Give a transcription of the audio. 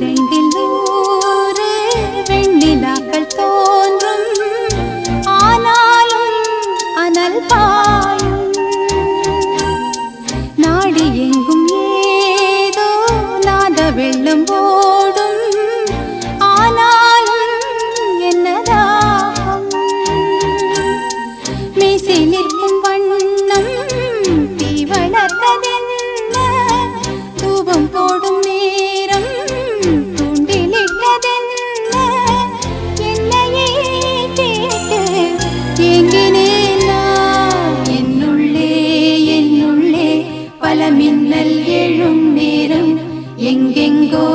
பன்னிரண்டில் 100 வெண்ணிலாக்கள் தோன்றும், ஆனாலும் அனல் பாயும். நாடி எங்கும் ஏதோ நாத வெள்ளம் ஓடும், ஆனாலும் என்னதாகும். மீசை நிற்கும் வண்ணம் தீ வளர்த்ததென்ன, தூபம் போடும் நேரம் தூண்டிலிட்டதென்ன. என்னையே கேட்டு ஏங்கினேன் நான். என்னுள்ளே பல மின்னல் எழும் நேரம், எங்கெங்கோ